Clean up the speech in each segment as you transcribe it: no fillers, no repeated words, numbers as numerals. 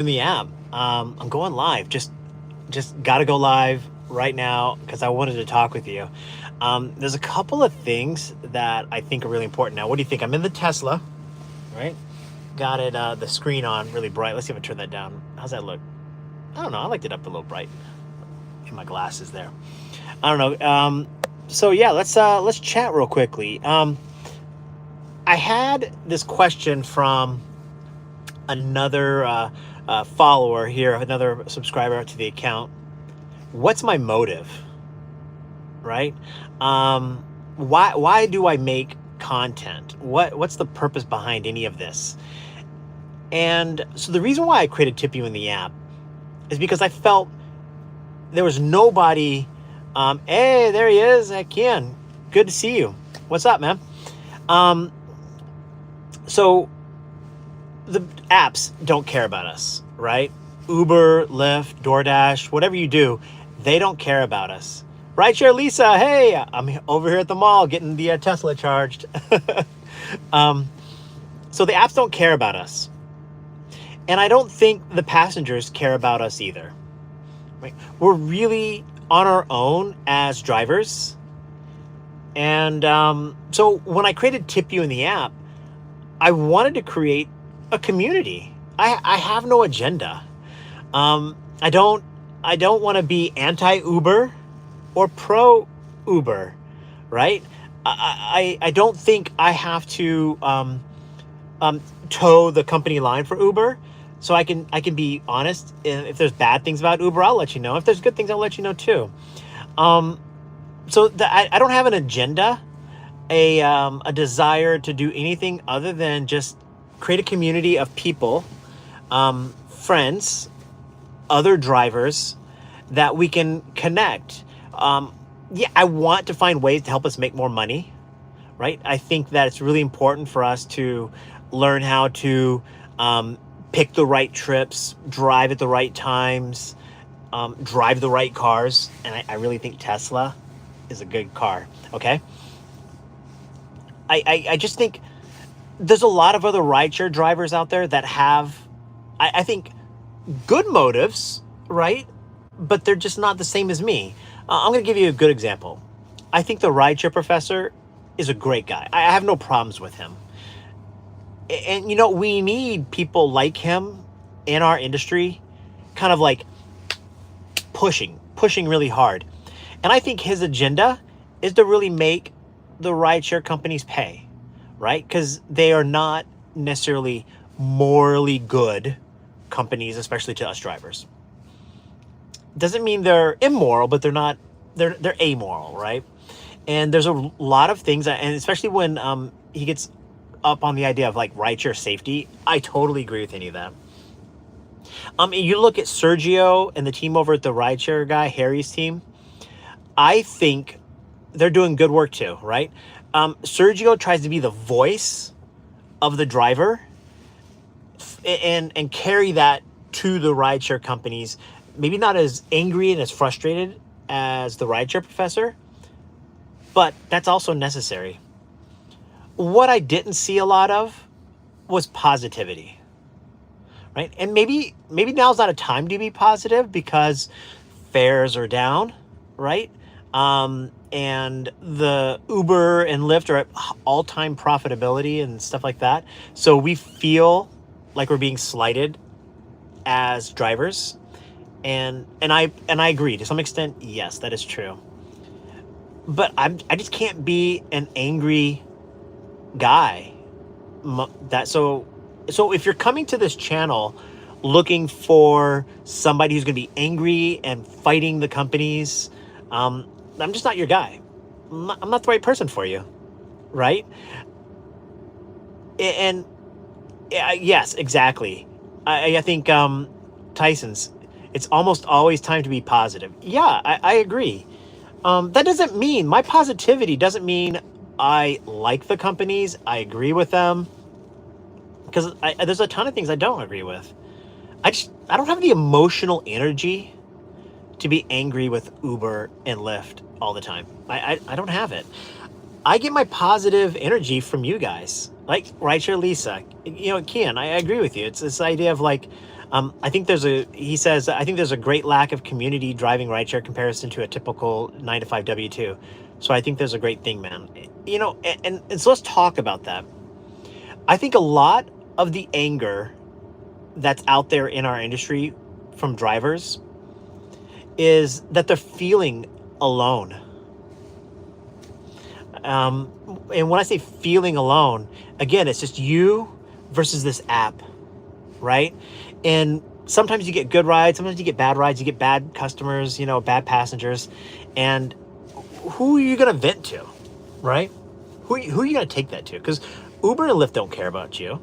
in the app. I'm going live. Just got to go live right now because I wanted to talk with you. There's a couple of things that I think are really important. Now, what do you think? I'm in the Tesla, right? Got it. The screen on really bright. Let's see if I turn that down. How's that look? I don't know. I liked it up a little bright in my glasses there. I don't know. So yeah, let's chat real quickly. I had this question from another follower here, another subscriber to the account. What's my motive, right? Why do I make content? What's the purpose behind any of this? And so the reason why I created Tip You in the app is because I felt there was nobody. Hey, there he is, Ken. Good to see you. What's up, man? So the apps don't care about us, right? Uber, Lyft, DoorDash, whatever you do, they don't care about us. Rideshare Lisa, hey, I'm over here at the mall getting the Tesla charged. So the apps don't care about us. And I don't think the passengers care about us either. Right? We're really on our own as drivers. And so when I created Tip You in the app, I wanted to create a community. I have no agenda. I don't want to be anti-Uber or pro-Uber, right? I don't think I have to toe the company line for Uber. So I can be honest. If there's bad things about Uber, I'll let you know. If there's good things, I'll let you know too. So I don't have an agenda, a desire to do anything other than just create a community of people, friends, other drivers that we can connect. Yeah, I want to find ways to help us make more money, right? I think that it's really important for us to learn how to pick the right trips, drive at the right times, drive the right cars. And I really think Tesla is a good car, okay? I just think there's a lot of other rideshare drivers out there that have, I think, good motives, right? But they're just not the same as me. I'm going to give you a good example. I think the rideshare professor is a great guy. I have no problems with him. And, you know, we need people like him in our industry, kind of like pushing really hard. And I think his agenda is to really make the rideshare companies pay, right? Because they are not necessarily morally good companies, especially to us drivers. Doesn't mean they're immoral, but they're amoral, right? And there's a lot of things, and especially when he gets up on the idea of like rideshare safety, I totally agree with any of that. You look at Sergio and the team over at the rideshare guy, Harry's team. I think they're doing good work too, right? Sergio tries to be the voice of the driver and carry that to the rideshare companies. Maybe not as angry and as frustrated as the rideshare professor, but that's also necessary. What I didn't see a lot of was positivity, right? And maybe now's not a time to be positive because fares are down, right? And the Uber and Lyft are at all-time profitability and stuff like that. So we feel like we're being slighted as drivers. And I agree to some extent. Yes, that is true. But I just can't be an angry guy. So if you're coming to this channel looking for somebody who's going to be angry and fighting the companies, I'm just not your guy. I'm not the right person for you, right? And yes, exactly. I think Tyson's, it's almost always time to be positive. Yeah, I agree. That doesn't mean, my positivity doesn't mean I like the companies, I agree with them, because there's a ton of things I don't agree with. I don't have the emotional energy to be angry with Uber and Lyft all the time. I don't have it. I get my positive energy from you guys, like Rideshare Lisa. You know, Kian, I agree with you. It's this idea of like, He says, I think there's a great lack of community driving rideshare comparison to a typical 9 to 5 W-2. So I think there's a great thing, man. And so let's talk about that. I think a lot of the anger that's out there in our industry from drivers is that they're feeling alone. And when I say feeling alone, again, it's just you versus this app, right? And sometimes you get good rides, sometimes you get bad rides, you get bad customers, bad passengers. And who are you going to vent to, right? Who are you going to take that to? Because Uber and Lyft don't care about you.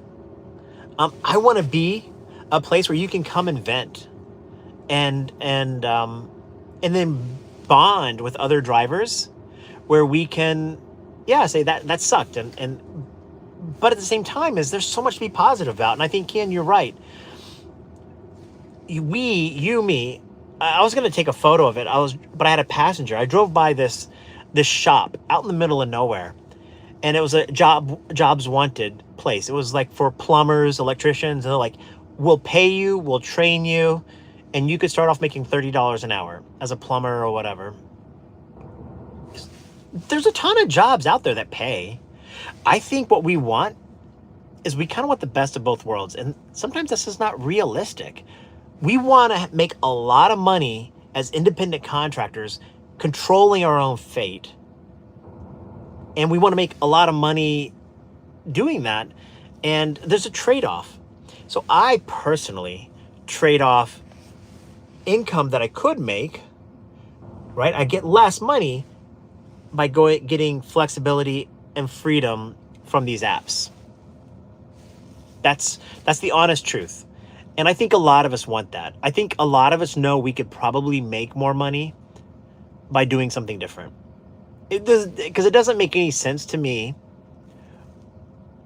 I want to be a place where you can come and vent and then bond with other drivers where we can, say that sucked. But at the same time, there's so much to be positive about. And I think, Ken, you're right. Me, I was going to take a photo of it. But I had a passenger. I drove by this shop out in the middle of nowhere. And it was a jobs wanted place. It was like for plumbers, electricians. And they're like, we'll pay you, we'll train you. And you could start off making $30 an hour as a plumber or whatever. There's a ton of jobs out there that pay. I think what we want is we kind of want the best of both worlds. And sometimes this is not realistic. We want to make a lot of money as independent contractors, controlling our own fate. And we want to make a lot of money doing that. And there's a trade-off. So I personally trade off income that I could make, right? I get less money by getting flexibility and freedom from these apps. That's the honest truth. And I think a lot of us want that. I think a lot of us know we could probably make more money by doing something different. Because it doesn't make any sense to me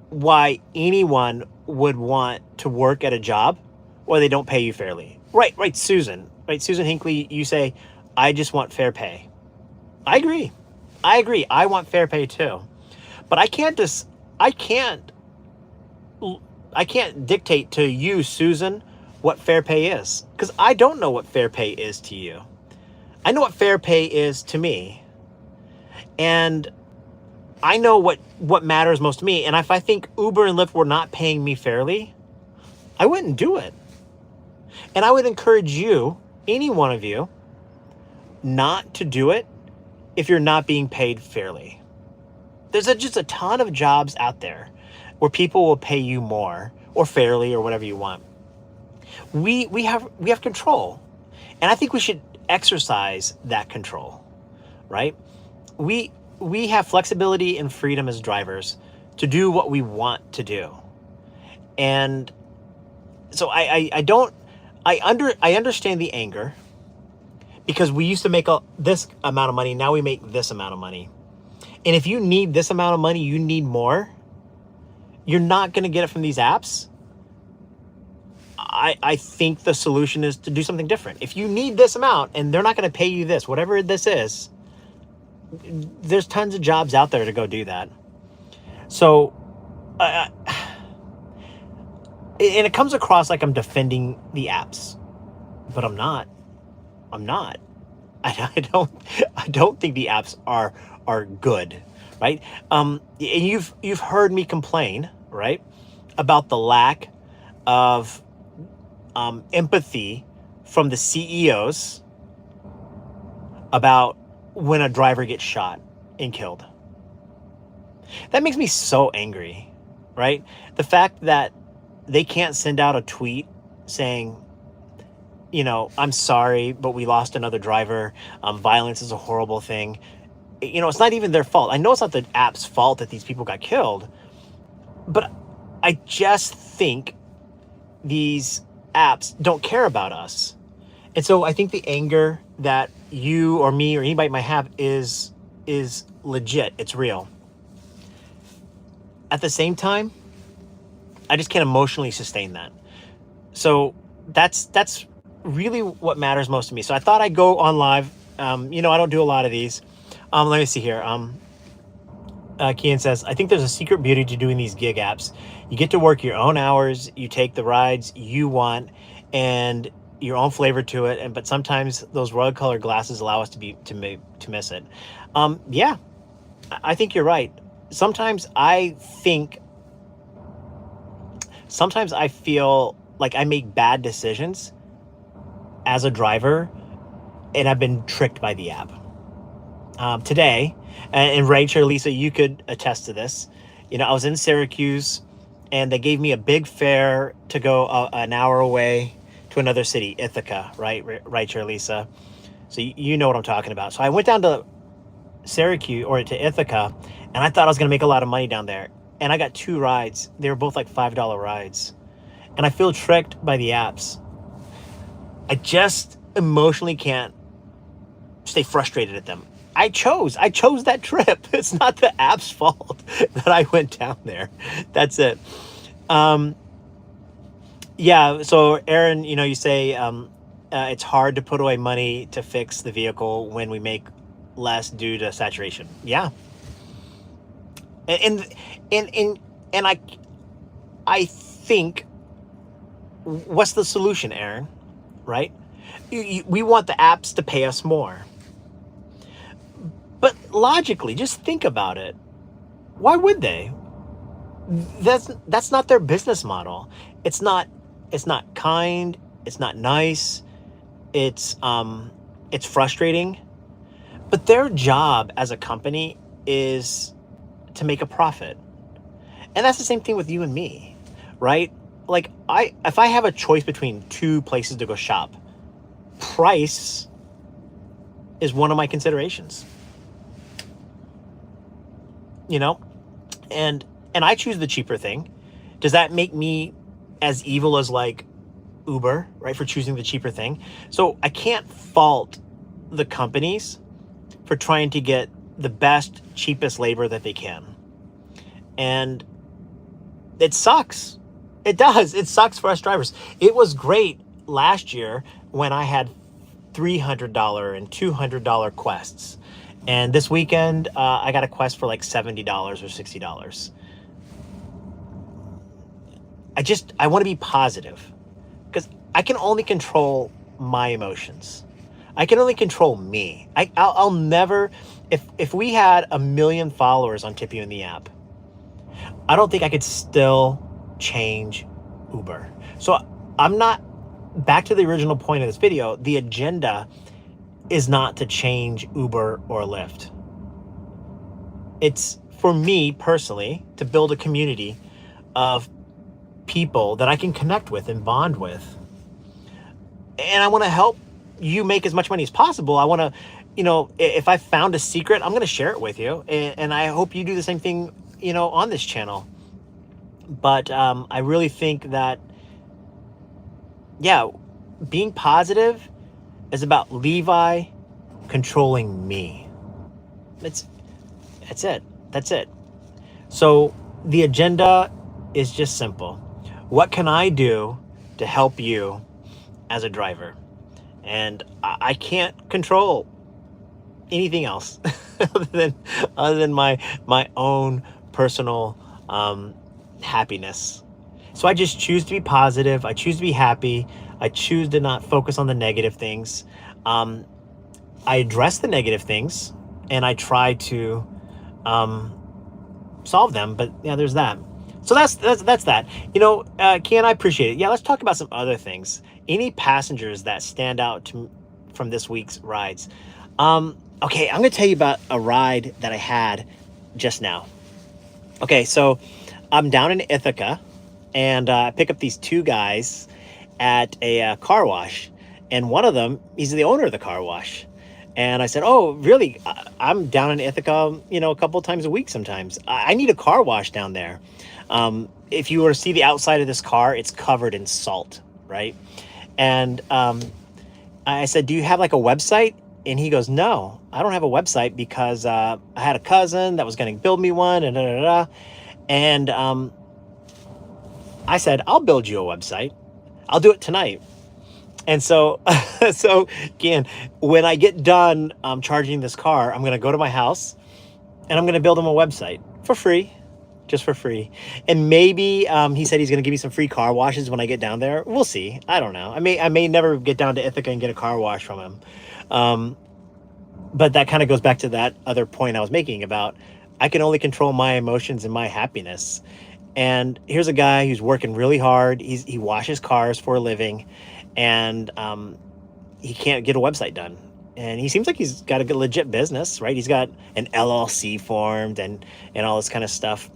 why anyone would want to work at a job where they don't pay you fairly. Right, Susan. Right, Susan Hinckley, you say, I just want fair pay. I agree. I want fair pay too. But I can't dictate to you, Susan, what fair pay is. Because I don't know what fair pay is to you. I know what fair pay is to me. And I know what matters most to me. And if I think Uber and Lyft were not paying me fairly, I wouldn't do it. And I would encourage you, any one of you, not to do it if you're not being paid fairly. There's just a ton of jobs out there where people will pay you more or fairly or whatever you want. We have control. And I think we should exercise that control, right? We have flexibility and freedom as drivers to do what we want to do. And so I understand the anger, because we used to make this amount of money. Now we make this amount of money. And if you need this amount of money, you need more. You're not going to get it from these apps. I think the solution is to do something different. If you need this amount and they're not going to pay you this, whatever this is, there's tons of jobs out there to go do that. So, and it comes across like I'm defending the apps, but I'm not. I don't think the apps are good, right? And you've heard me complain, right, about the lack of empathy from the CEOs about when a driver gets shot and killed. That makes me so angry, right? The fact that they can't send out a tweet saying, I'm sorry, but we lost another driver. Violence is a horrible thing. It's not even their fault. I know it's not the app's fault that these people got killed, but I just think these apps don't care about us. And so I think the anger that you or me or anybody might have is legit. It's real. At the same time, I just can't emotionally sustain that. So that's really what matters most to me. So I thought I'd go on live. I don't do a lot of these. Let me see here. Kian says, I think there's a secret beauty to doing these gig apps. You get to work your own hours. You take the rides you want, and your own flavor to it. And but sometimes those royal colored glasses allow us to miss it. Yeah, I think you're right. Sometimes I think, sometimes I feel like I make bad decisions as a driver, and I've been tricked by the app. Today, and Rachel, Lisa, you could attest to this. You know, I was in Syracuse, and they gave me a big fare to go an hour away to another city, Ithaca, right? Rachel, Lisa. So you know what I'm talking about. So I went down to Syracuse, or to Ithaca, and I thought I was going to make a lot of money down there. And I got 2 rides. They were both like $5 rides. And I feel tricked by the apps. I just emotionally can't stay frustrated at them. I chose that trip. It's not the app's fault that I went down there. That's it. Yeah. So Aaron, you know, you say it's hard to put away money to fix the vehicle when we make less due to saturation. Yeah. And I think, what's the solution, Aaron? Right? We want the apps to pay us more. But logically, just think about it. Why would they? That's not their business model. It's not kind, it's not nice. It's frustrating. But their job as a company is to make a profit. And that's the same thing with you and me, right? Like if I have a choice between 2 places to go shop, price is one of my considerations. You know, and I choose the cheaper thing. Does that make me as evil as like Uber, right, for choosing the cheaper thing? So I can't fault the companies for trying to get the best, cheapest labor that they can. And it sucks. It does. It sucks for us drivers. It was great last year when I had $300 and $200 quests. And this weekend, I got a quest for like $70 or $60. I want to be positive, because I can only control my emotions. I can only control me. I'll never, if we had 1 million followers on Tip You in the app, I don't think I could still change Uber. So I'm not, back to the original point of this video, the agenda is not to change Uber or Lyft. It's for me personally to build a community of people that I can connect with and bond with. And I want to help you make as much money as possible. I want to, you know, if I found a secret, I'm going to share it with you. And I hope you do the same thing, you know, on this channel. But I really think that, yeah, being positive is about Levi controlling me. That's it. So the agenda is just simple. What can I do to help you as a driver? And I can't control anything else other than my own personal happiness. So I just choose to be positive. I choose to be happy. I choose to not focus on the negative things. I address the negative things and I try to solve them. But yeah, there's that. So that's that. You know, Kian, I appreciate it. Yeah, let's talk about some other things. Any passengers that stand out from this week's rides? Okay, I'm going to tell you about a ride that I had just now. Okay, so I'm down in Ithaca, and I pick up these 2 guys at a car wash. And one of them, he's the owner of the car wash. And I said, oh, really? I'm down in Ithaca, you know, a couple of times a week sometimes. I need a car wash down there. If you were to see the outside of this car, it's covered in salt, right? And I said, do you have like a website? And he goes, no, I don't have a website because I had a cousin that was going to build me one. And And I said, I'll build you a website. I'll do it tonight. And so, again, when I get done charging this car, I'm going to go to my house and I'm going to build him a website for free. just for free. And maybe he said he's going to give me some free car washes when I get down there. We'll see. I don't know. I may never get down to Ithaca and get a car wash from him. But that kind of goes back to that other point I was making about I can only control my emotions and my happiness. And here's a guy who's working really hard. He washes cars for a living, and he can't get a website done. And he seems like he's got a good legit business, right? He's got an LLC formed and all this kind of stuff.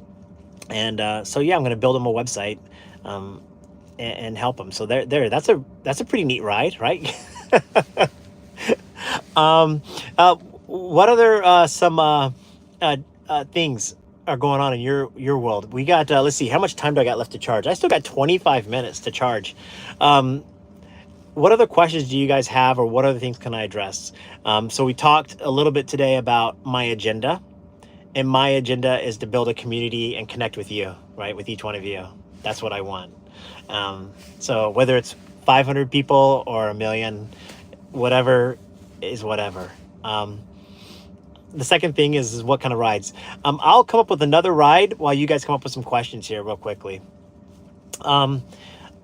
And so yeah, I'm going to build him a website and help him. So that's a pretty neat ride, right? What other some things are going on in your world? We got let's see, how much time do I got left to charge? I still got 25 minutes to charge. What other questions do you guys have, or what other things can I address? So we talked a little bit today about my agenda, and my agenda is to build a community and connect with you, right? With each one of you. That's what I want. So whether it's 500 people or 1 million, whatever is whatever. The second thing is what kind of rides. I'll come up with another ride while you guys come up with some questions here real quickly.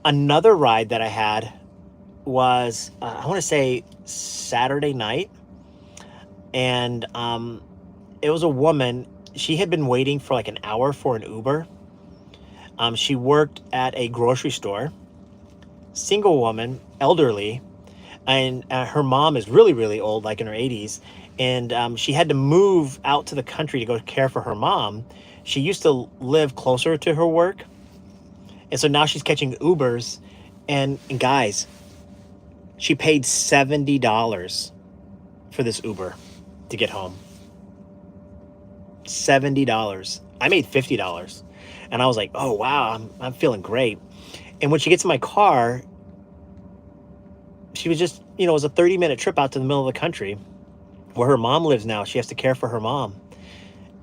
Another ride that I had was, I want to say Saturday night. And it was a woman. She had been waiting for like an hour for an Uber. She worked at a grocery store, single woman, elderly, and her mom is really, really old, like in her 80s. And she had to move out to the country to go care for her mom. She used to live closer to her work. And so now she's catching Ubers. And guys, she paid $70 for this Uber to get home. $70. I made $50. And I was like, oh, wow, I'm feeling great. And when she gets in my car, she was just, it was a 30-minute trip out to the middle of the country where her mom lives now. She has to care for her mom.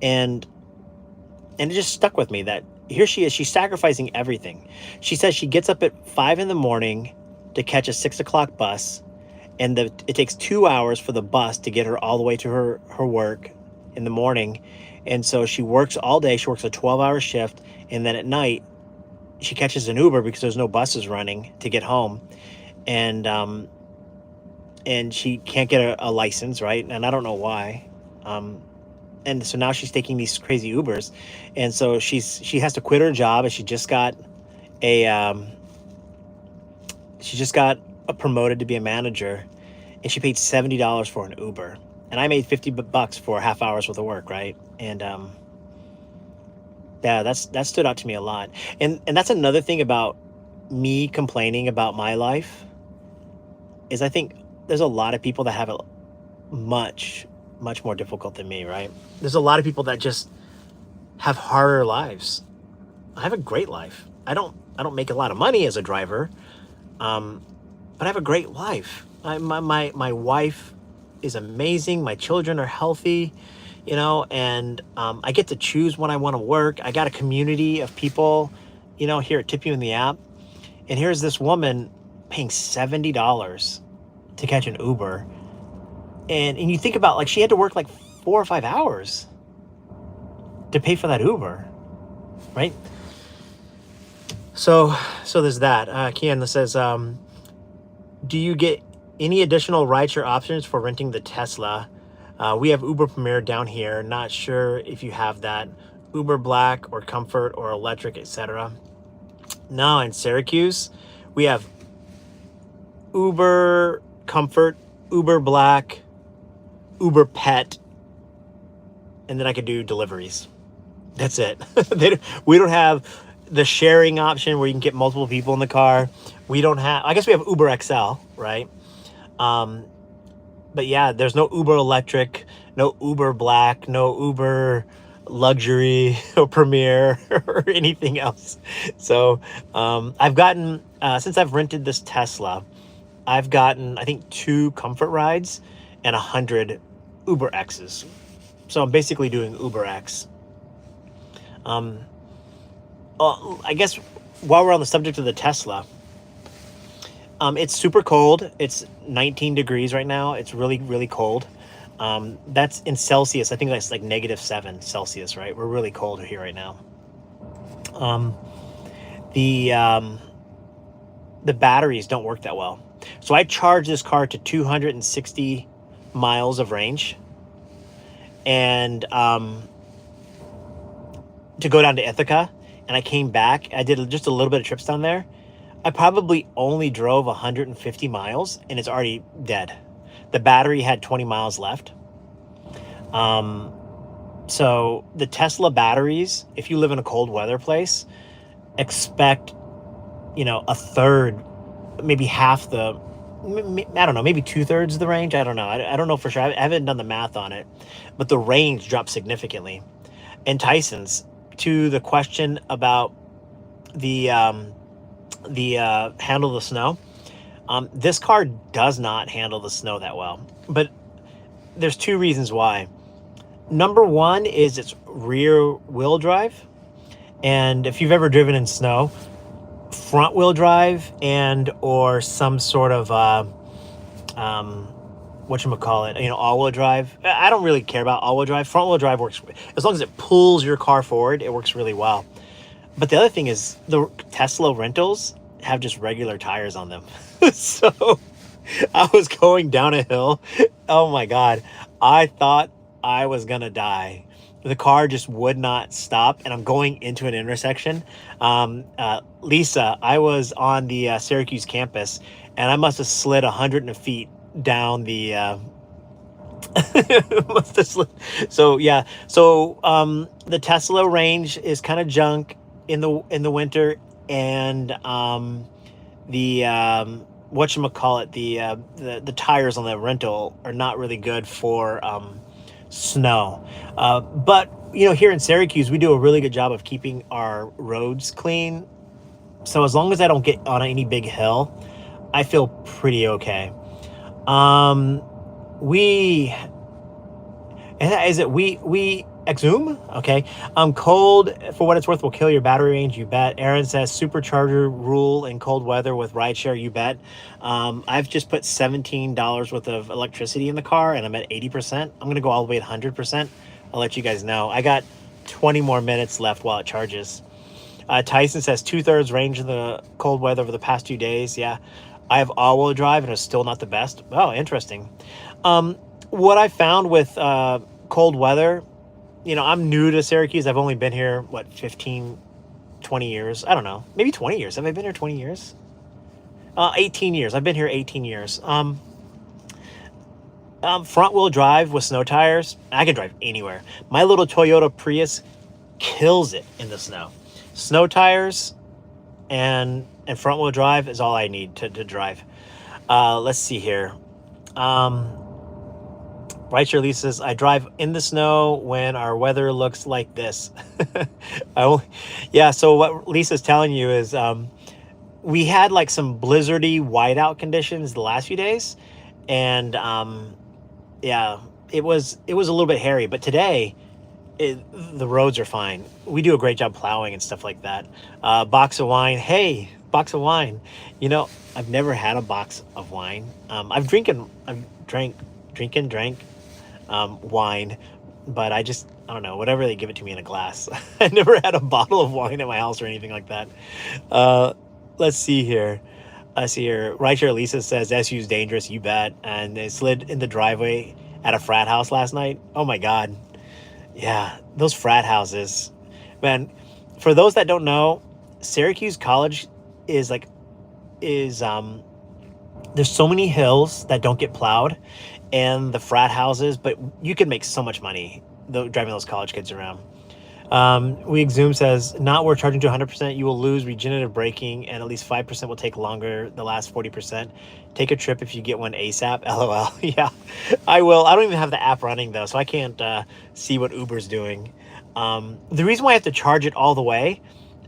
And it just stuck with me that here she is. She's sacrificing everything. She says she gets up at 5 a.m. to catch a 6 o'clock bus. And it takes 2 hours for the bus to get her all the way to her work in the morning. And so she works all day. She works a 12-hour shift. And then at night, she catches an Uber because there's no buses running to get home. And she can't get a license, right? And I don't know why. And so now she's taking these crazy Ubers. And so she has to quit her job, and she just got promoted to be a manager, and she paid $70 for an Uber. And I made $50 for half hours worth of work, right? And yeah, that stood out to me a lot. And that's another thing about me complaining about my life is I think there's a lot of people that have it much, much more difficult than me, right? There's a lot of people that just have harder lives. I have a great life. I don't make a lot of money as a driver, but I have a great life. My wife is amazing. My children are healthy, and I get to choose when I want to work. I got a community of people, here at Tip You in the app. And here's this woman paying $70 to catch an Uber. And you think about, like, she had to work like 4 or 5 hours to pay for that Uber, right? So there's that. Kian says, do you get any additional rideshare options for renting the Tesla? We have Uber Premier down here. Not sure if you have that. Uber Black or Comfort or Electric, etc. No, in Syracuse, we have Uber Comfort, Uber Black, Uber Pet, and then I could do deliveries. That's it. We don't have the sharing option where you can get multiple people in the car. We don't have, I guess we have Uber XL, right? But yeah, there's no Uber Electric, no Uber Black, no Uber Luxury or Premier or anything else. So I've gotten, since I've rented this Tesla, I've gotten, I think, 2 Comfort rides and 100 Uber X's. So I'm basically doing Uber X. I guess while we're on the subject of the Tesla, it's super cold. It's 19 degrees right now. It's really, really cold. That's in Celsius. I think that's like -7 Celsius, right? We're really cold here right now. The the batteries don't work that well. So I charged this car to 260 miles of range, and to go down to Ithaca, and I came back. I did just a little bit of trips down there. I probably only drove 150 miles, and it's already dead. The battery had 20 miles left. So the Tesla batteries, if you live in a cold weather place, expect, a third, maybe half the, I don't know, maybe 2/3 of the range. I don't know. I don't know for sure. I haven't done the math on it, but the range dropped significantly. And Tyson's, to the question about the handle the snow, this car does not handle the snow that well, but there's two reasons why. Number one is it's rear wheel drive. And if you've ever driven in snow, front wheel drive and or some sort of whatchamacallit, all wheel drive. I don't really care about all wheel drive. Front wheel drive works as long as it pulls your car forward, it works really well. But the other thing is the Tesla rentals have just regular tires on them. So I was going down a hill. Oh my God. I thought I was gonna die. The car just would not stop, and I'm going into an intersection. Lisa, I was on the Syracuse campus, and I must have slid 100 feet down the must have slid. So yeah, the Tesla range is kind of junk in the winter, and the whatchamacallit, the tires on the rental are not really good for snow. But here in Syracuse, we do a really good job of keeping our roads clean. So as long as I don't get on any big hill, I feel pretty okay. We exhume. Okay. Cold, for what it's worth, will kill your battery range. You bet. Aaron says supercharger rule in cold weather with rideshare. You bet. I've just put $17 worth of electricity in the car, and I'm at 80%. I'm going to go all the way at 100%. I'll let you guys know. I got 20 more minutes left while it charges. Tyson says 2/3 range in the cold weather over the past 2 days. Yeah. I have all-wheel drive, and it's still not the best. Oh, interesting. What I found with cold weather, I'm new to Syracuse. I've only been here, 15, 20 years? I don't know. Maybe 20 years. Have I been here 20 years? 18 years. I've been here 18 years. Front wheel drive with snow tires, I can drive anywhere. My little Toyota Prius kills it in the snow. Snow tires and front wheel drive is all I need to drive. Let's see here. Rideshare Lisa says, I drive in the snow when our weather looks like this. So what Lisa's telling you is we had like some blizzardy whiteout conditions the last few days. And it was a little bit hairy. But today, the roads are fine. We do a great job plowing and stuff like that. Box of wine. Hey, box of wine. I've never had a box of wine. I've drank wine, but I don't know, whatever they give it to me in a glass. I never had a bottle of wine at my house or anything like that. Let's see here. Rideshare Lisa says SU's dangerous. You bet. And they slid in the driveway at a frat house last night. Oh my God. Yeah, those frat houses, man. For those that don't know, Syracuse College is there's so many hills that don't get plowed, and the frat houses, but you can make so much money driving those college kids around. Zoom says, not worth charging to 100%. You will lose regenerative braking, and at least 5% will take longer, the last 40%. Take a trip if you get one ASAP. LOL. Yeah, I will. I don't even have the app running, though, so I can't see what Uber's doing. The reason why I have to charge it all the way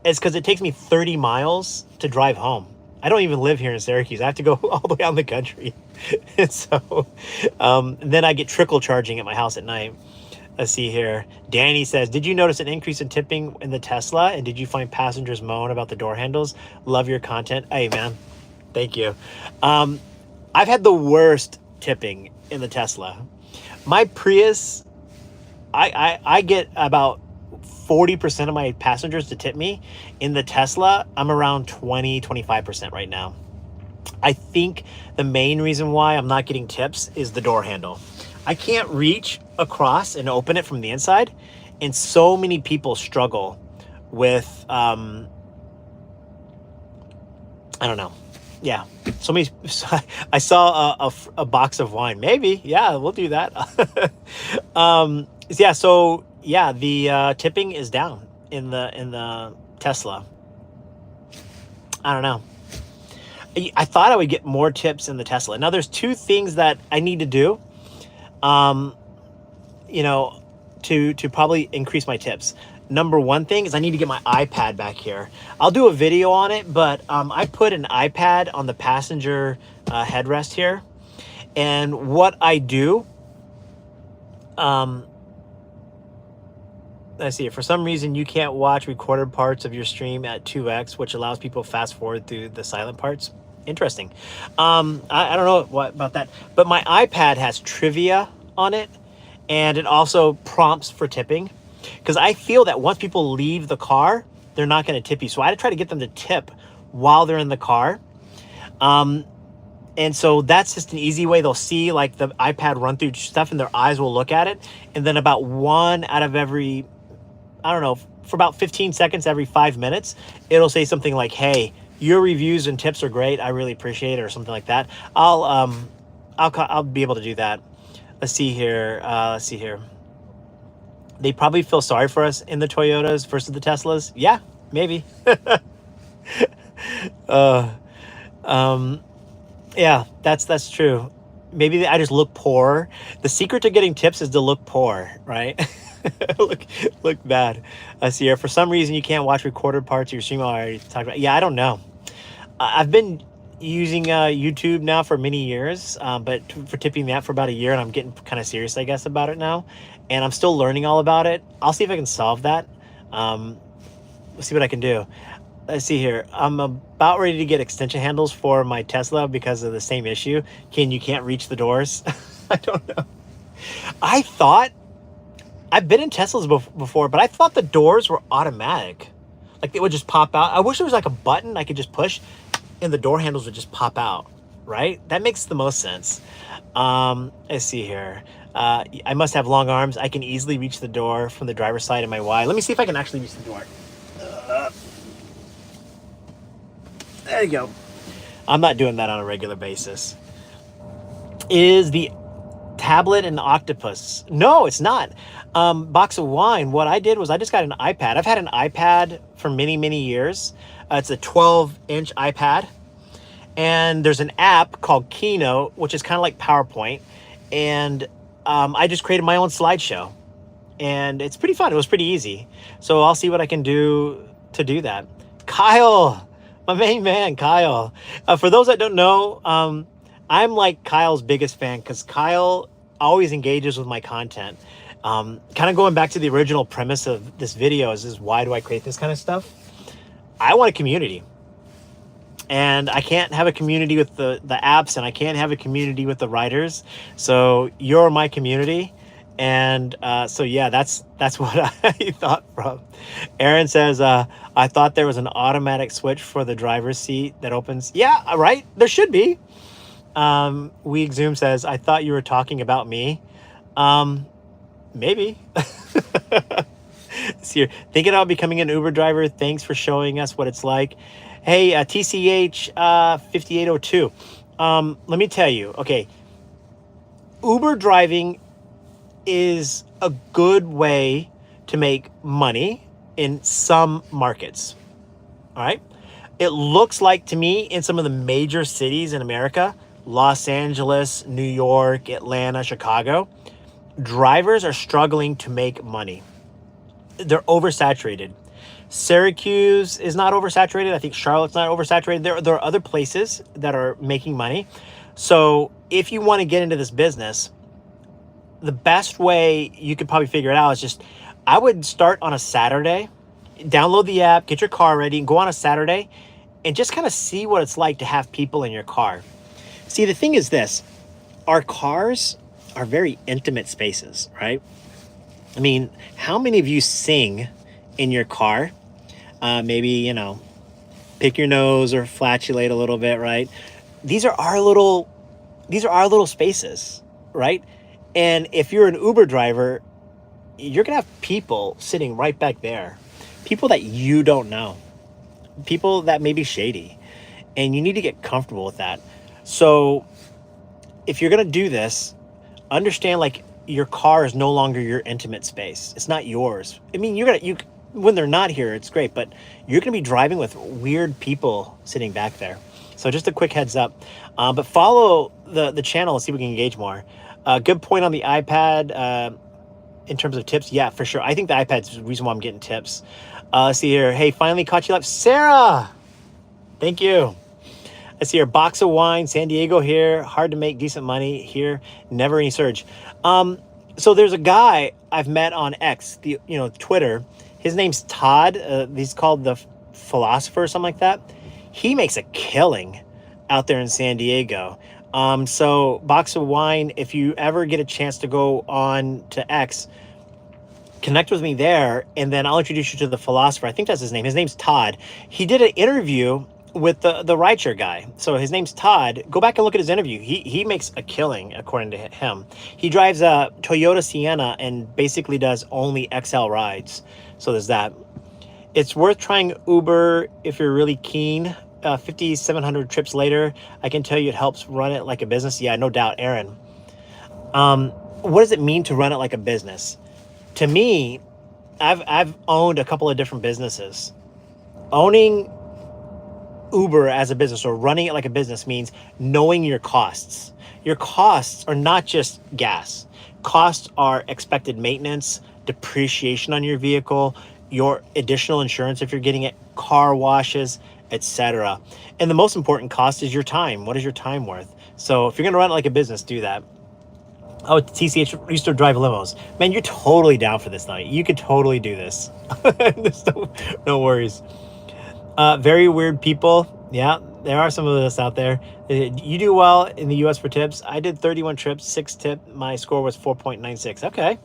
is because it takes me 30 miles to drive home. I don't even live here in Syracuse. I have to go all the way out in the country. And so then I get trickle charging at my house at night. Let's see here. Danny says, did you notice an increase in tipping in the Tesla? And did you find passengers moan about the door handles? Love your content. Hey, man. Thank you. I've had the worst tipping in the Tesla. My Prius, I get about 40% of my passengers to tip me. In the Tesla, I'm around 20-25% right now. I think the main reason why I'm not getting tips is the door handle. I can't reach across and open it from the inside, and so many people struggle with I don't know. Yeah, so many. I saw a box of wine. Maybe, yeah, we'll do that. Yeah, so yeah, the tipping is down in the Tesla. I don't know. I thought I would get more tips in the Tesla. Now, there's two things that I need to do, you know, to probably increase my tips. Number one thing is I need to get my iPad back here. I'll do a video on it, but I put an iPad on the passenger headrest here. And what I do, let's see, for some reason you can't watch recorded parts of your stream at 2x, which allows people to fast forward through the silent parts. Interesting. I don't know what about that, but my iPad has trivia on it, and it also prompts for tipping, because I feel that once people leave the car, they're not going to tip you. So I try to get them to tip while they're in the car. And so that's just an easy way. They'll see like the iPad run through stuff and their eyes will look at it. And then about one out of every, I don't know, for about 15 seconds every 5 minutes, it'll say something like, hey, your reviews and tips are great. I really appreciate it, or something like that. I'll be able to do that. Let's see here. They probably feel sorry for us in the Toyotas versus the Teslas. Yeah, maybe. Yeah, that's true. Maybe I just look poor. The secret to getting tips is to look poor, right? look bad. I see here. For some reason, you can't watch recorded parts of your stream. I already talked about. Yeah, I don't know. I've been using YouTube now for many years, but for tipping that for about a year, and I'm getting kind of serious, I guess, about it now. And I'm still learning all about it. I'll see if I can solve that. Let's see what I can do. Let's see here. I'm about ready to get extension handles for my Tesla because of the same issue. You can't reach the doors. I don't know. I thought, I've been in Teslas before, but I thought the doors were automatic. Like they would just pop out. I wish there was like a button I could just push and the door handles would just pop out, right? That makes the most sense. Let's see here. I must have long arms. I can easily reach the door from the driver's side of my Y. Let me see if I can actually reach the door. There you go. I'm not doing that on a regular basis. Is the tablet an octopus? No, it's not. Box of wine. What I did was I just got an iPad. I've had an iPad for many, many years. It's a 12-inch iPad. And there's an app called Keynote, which is kind of like PowerPoint. And I just created my own slideshow. And it's pretty fun. It was pretty easy. So I'll see what I can do to do that. Kyle, my main man, Kyle. For those that don't know, I'm like Kyle's biggest fan because Kyle always engages with my content. Kind of going back to the original premise of this video is why do I create this kind of stuff? I want a community. And I can't have a community with the apps, and I can't have a community with the writers. So you're my community. And so, yeah, that's what I thought from. Aaron says, I thought there was an automatic switch for the driver's seat that opens. Yeah, right. There should be. Weeg Zoom says, I thought you were talking about me. Maybe. See here. Thinking about becoming an Uber driver. Thanks for showing us what it's like. Hey, TCH 5802. Let me tell you. Okay. Uber driving is a good way to make money in some markets. All right. It looks like to me in some of the major cities in America, Los Angeles, New York, Atlanta, Chicago, drivers are struggling to make money. They're oversaturated. Syracuse is not oversaturated. I think Charlotte's not oversaturated. There are other places that are making money. So if you want to get into this business, the best way you could probably figure it out is just, I would start on a Saturday, download the app, get your car ready, and go on a Saturday and just kind of see what it's like to have people in your car. See, the thing is this, our cars are very intimate spaces, right? I mean, how many of you sing in your car. Maybe, pick your nose or flatulate a little bit, right? These are our little spaces, right? And if you're an Uber driver, you're gonna have people sitting right back there, people that you don't know, people that may be shady, and you need to get comfortable with that. So if you're gonna do this, understand like your car is no longer your intimate space. It's not yours. I mean, you when they're not here, it's great, but you're gonna be driving with weird people sitting back there. So just a quick heads up. But follow the channel and see if we can engage more. Good point on the iPad. In terms of tips, yeah, for sure. I think the iPad's the reason why I'm getting tips. Let's see here. Hey, finally caught you live. Sarah! Thank you. I see your box of wine, San Diego here. Hard to make decent money here. Never any surge. So there's a guy I've met on X, Twitter. His name's Todd. He's called the Philosopher or something like that. He makes a killing out there in San Diego. So box of wine, if you ever get a chance to go on to X, connect with me there, and then I'll introduce you to the Philosopher. I think that's his name. His name's Todd. He did an interview with the rideshare guy. So his name's Todd. Go back and look at his interview. He makes a killing, according to him. He drives a Toyota Sienna and basically does only XL rides. So there's that. It's worth trying Uber if you're really keen. 5,700 trips later, I can tell you it helps run it like a business. Yeah, no doubt, Aaron. What does it mean to run it like a business? To me, I've owned a couple of different businesses. Owning Uber as a business or running it like a business means knowing your costs. Your costs are not just gas. Costs are expected maintenance, depreciation on your vehicle, your additional insurance if you're getting it, car washes, etc. And the most important cost is your time. What is your time worth? So if you're going to run it like a business, do that. Oh, TCH used to drive limos. Man, you're totally down for this night. You could totally do this. There's no worries. Very weird people. Yeah, there are some of us out there. You do well in the US for tips. I did 31 trips, 6 tip. My score was 4.96. Okay.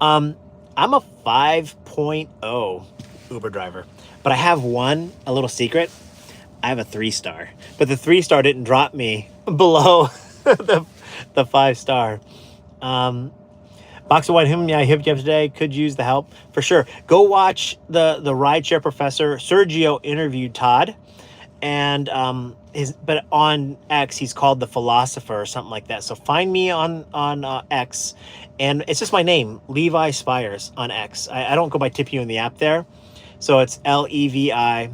I'm a 5.0 Uber driver, but I have a little secret. I have a 3-star, but the 3-star didn't drop me below the 5-star. Box of wine, yeah, I hit you up today. Could use the help for sure. Go watch the rideshare professor Sergio interviewed Todd, and but on X he's called the Philosopher or something like that. So find me on X, and it's just my name, Levi Spires on X. I don't go by Tip You in the app there, so it's Levi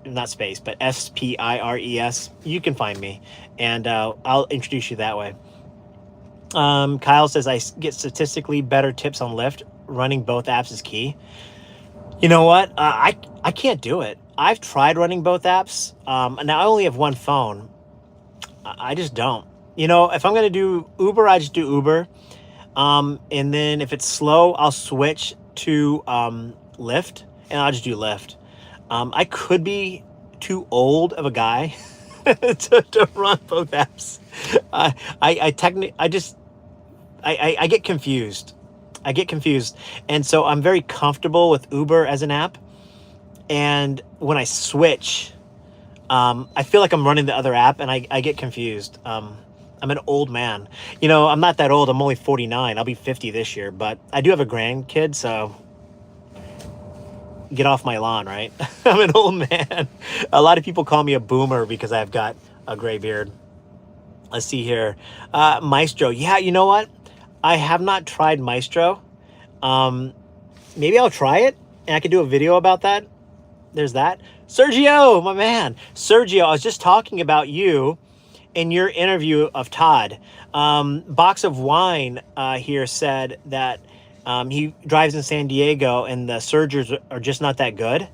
not space, but Spires. You can find me, and I'll introduce you that way. Kyle says, I get statistically better tips on Lyft. Running both apps is key. You know what? I can't do it. I've tried running both apps. Now I only have one phone. I just don't. If I'm going to do Uber, I just do Uber. And then if it's slow, I'll switch to Lyft, and I'll just do Lyft. I could be too old of a guy to run both apps. I get confused. And so I'm very comfortable with Uber as an app. And when I switch, I feel like I'm running the other app, and I get confused. I'm an old man. I'm not that old. I'm only 49. I'll be 50 this year, but I do have a grandkid, so get off my lawn, right? I'm an old man. A lot of people call me a boomer because I've got a gray beard. Let's see here. Maestro. Yeah, you know what? I have not tried Maestro. Maybe I'll try it, and I could do a video about that. There's that. Sergio, my man. Sergio, I was just talking about you in your interview of Todd. Box of Wine here said that he drives in San Diego, and the surgers are just not that good.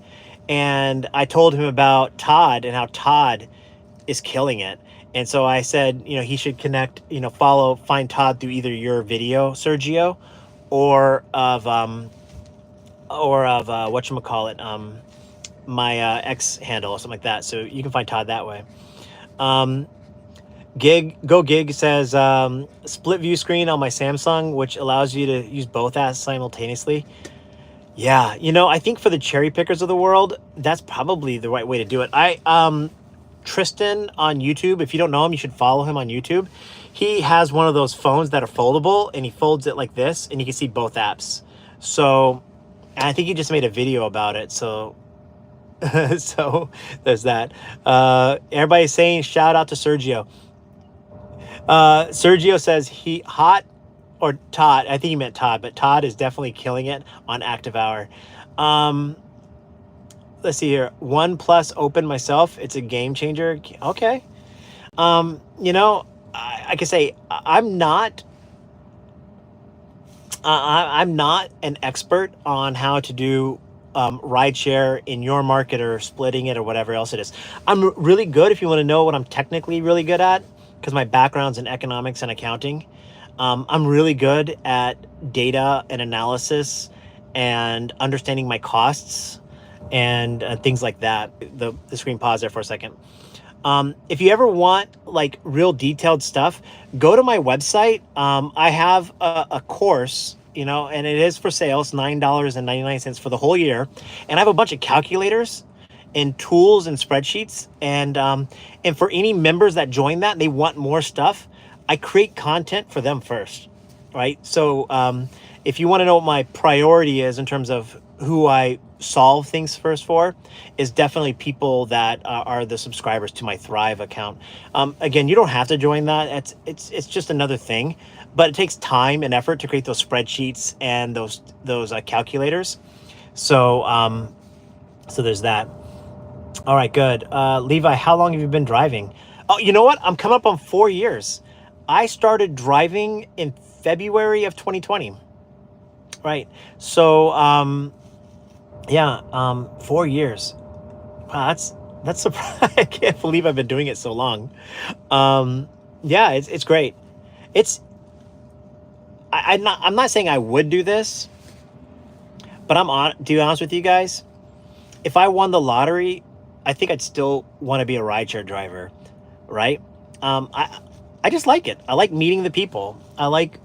And I told him about Todd and how Todd is killing it. And so I said, he should connect, find Todd through either your video, Sergio, or of whatchamacallit, my X handle or something like that. So you can find Todd that way. Gig says, split view screen on my Samsung, which allows you to use both apps simultaneously. Yeah, I think for the cherry pickers of the world, that's probably the right way to do it. Tristan on YouTube, if you don't know him, you should follow him on YouTube. He has one of those phones that are foldable, and he folds it like this, and you can see both apps. So, and I think he just made a video about it. So, so there's that. Everybody's saying shout out to Sergio. Sergio says he hot, or Todd. I think he meant Todd, but Todd is definitely killing it on Active Hour. Um, let's see here. OnePlus Open myself. It's a game changer. Okay. I can say I'm not an expert on how to do rideshare in your market or splitting it or whatever else it is. I'm really good if you want to know what I'm technically really good at, because my background's in economics and accounting. I'm really good at data and analysis and understanding my costs and things like that. The screen paused there for a second. If you ever want like real detailed stuff, go to my website. I have a course, and it is for sale. It's $9.99 for the whole year. And I have a bunch of calculators and tools and spreadsheets. And for any members that join that and they want more stuff, I create content for them first, right? So if you want to know what my priority is in terms of who I solve things first for, is definitely people that are the subscribers to my Thrive account. Again, you don't have to join that. It's just another thing, but it takes time and effort to create those spreadsheets and those calculators. So there's that. All right, good. Levi, how long have you been driving? Oh, you know what? I'm coming up on 4 years. I started driving in February of 2020. Right. So, yeah, 4 years. Wow, that's surprising. I can't believe I've been doing it so long. Yeah, it's great. It's I'm not saying I would do this, but to be honest with you guys, if I won the lottery, I think I'd still want to be a rideshare driver, right? I just like it. I like meeting the people. I like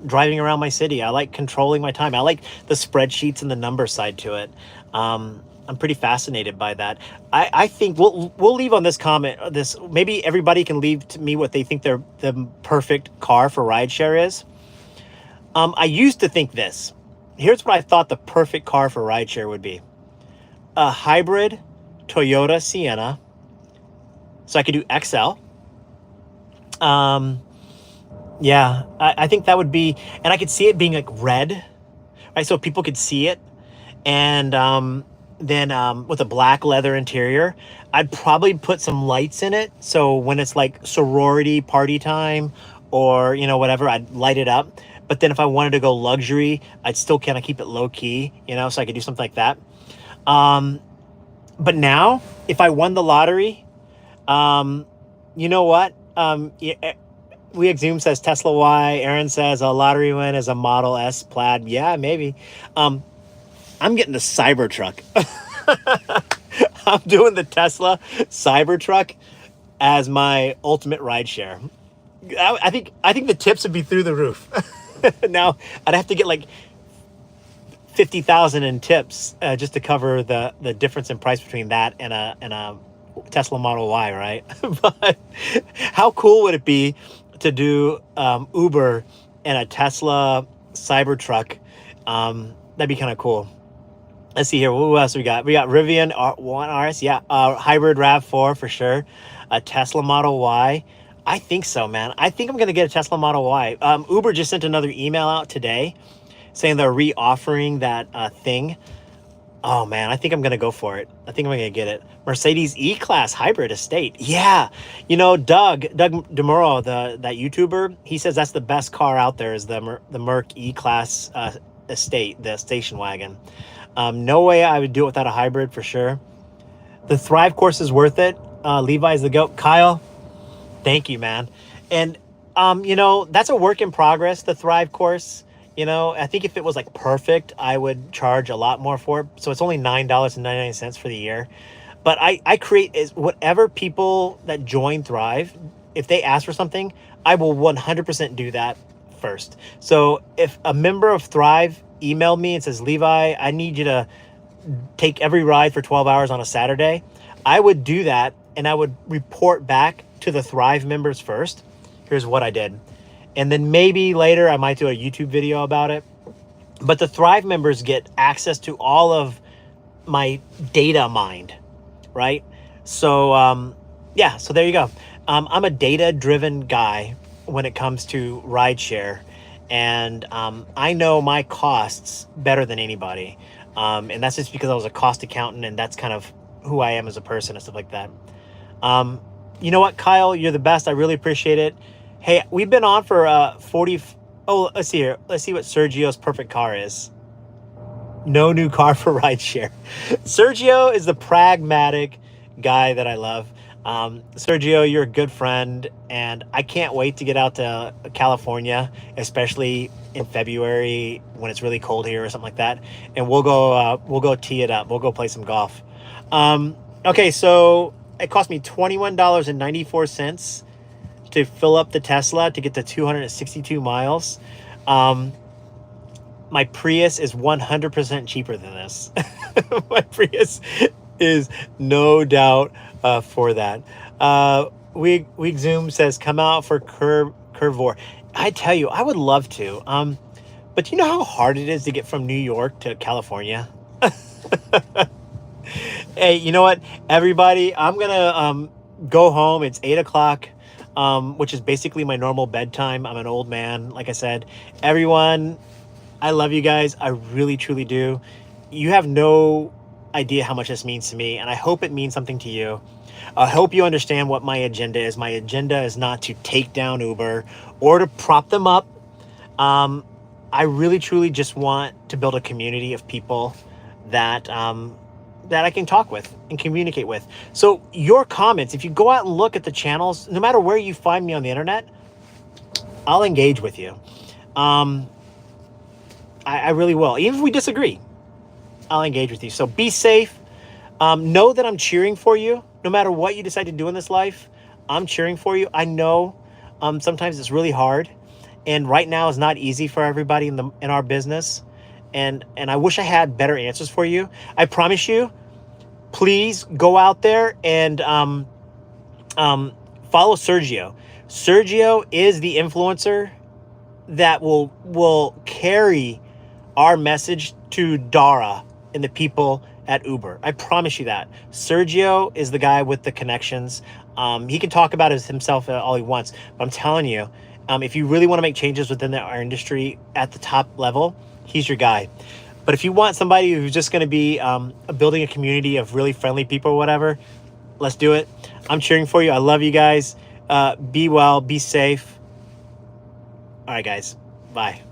driving around my city. I like controlling my time. I like the spreadsheets and the number side to it. I'm pretty fascinated by that. I think we'll leave on this comment. This, maybe everybody can leave to me what they think the perfect car for rideshare is. I used to think this. Here's what I thought the perfect car for rideshare would be: a hybrid Toyota Sienna, so I could do XL. Yeah, I think that would be, and I could see it being like red, right? So people could see it, and then with a black leather interior. I'd probably put some lights in it, so when it's like sorority party time or whatever, I'd light it up. But then if I wanted to go luxury, I'd still kind of keep it low key, so I could do something like that. But now, if I won the lottery, you know what? We Zoom says Tesla Y. Aaron says a lottery win is a Model S Plaid. Yeah, maybe. I'm getting the Cybertruck. I'm doing the Tesla Cybertruck as my ultimate rideshare. I think the tips would be through the roof. Now I'd have to get like 50,000 in tips just to cover the difference in price between that and a Tesla Model Y, right? But how cool would it be to do Uber and a Tesla Cybertruck? That'd be kind of cool. Let's see here. What else we got? We got Rivian One RS. Yeah, hybrid RAV4 for sure. A Tesla Model Y. I think so, man. I think I'm gonna get a Tesla Model Y. Uber just sent another email out today saying they're re-offering that thing. Oh man, I think I'm gonna go for it. I think I'm gonna get it. Mercedes E-Class hybrid estate. Yeah, Doug DeMuro, that YouTuber, he says that's the best car out there is the Merc E-Class estate, the station wagon. No way I would do it without a hybrid for sure. The Thrive course is worth it. Levi's the GOAT. Kyle, thank you, man. And that's a work in progress, the Thrive course. I think if it was like perfect, I would charge a lot more for it. So it's only $9.99 for the year. But I create is whatever people that join Thrive, if they ask for something, I will 100% do that first. So if a member of Thrive emailed me and says, Levi, I need you to take every ride for 12 hours on a Saturday, I would do that, and I would report back to the Thrive members first. Here's what I did. And then maybe later I might do a YouTube video about it. But the Thrive members get access to all of my data mined, right? So, yeah, so there you go. I'm a data-driven guy when it comes to rideshare. And I know my costs better than anybody. And that's just because I was a cost accountant, and that's kind of who I am as a person and stuff like that. You know what, Kyle? You're the best. I really appreciate it. Hey, we've been on for 40... Oh, let's see here. Let's see what Sergio's perfect car is. No new car for rideshare. Sergio is the pragmatic guy that I love. Sergio, you're a good friend, and I can't wait to get out to California, especially in February when it's really cold here or something like that. And we'll go tee it up. We'll go play some golf. Okay, so it cost me $21.94 to fill up the Tesla to get to 262 miles. My Prius is 100% cheaper than this. My Prius is no doubt for that. Week Zoom says, come out for Curvor. I tell you, I would love to. But you know how hard it is to get from New York to California? Hey, you know what, everybody? I'm going to go home. It's 8 o'clock. Which is basically my normal bedtime. I'm an old man, like I said. Everyone, I love you guys. I really, truly do. You have no idea how much this means to me, and I hope it means something to you. I hope you understand what my agenda is. My agenda is not to take down Uber or to prop them up. I really, truly just want to build a community of people that that I can talk with and communicate with. So your comments, if you go out and look at the channels, no matter where you find me on the internet, I'll engage with you. I really will. Even if we disagree, I'll engage with you. So be safe. Know that I'm cheering for you. No matter what you decide to do in this life, I'm cheering for you. I know sometimes it's really hard. And right now is not easy for everybody in our business. And I wish I had better answers for you. I promise you, please go out there and follow Sergio. Sergio is the influencer that will carry our message to Dara and the people at Uber. I promise you that. Sergio is the guy with the connections. He can talk about himself all he wants, but I'm telling you, if you really want to make changes within our industry at the top level, he's your guy. But if you want somebody who's just going to be building a community of really friendly people or whatever, let's do it. I'm cheering for you. I love you guys. Be well. Be safe. All right, guys. Bye.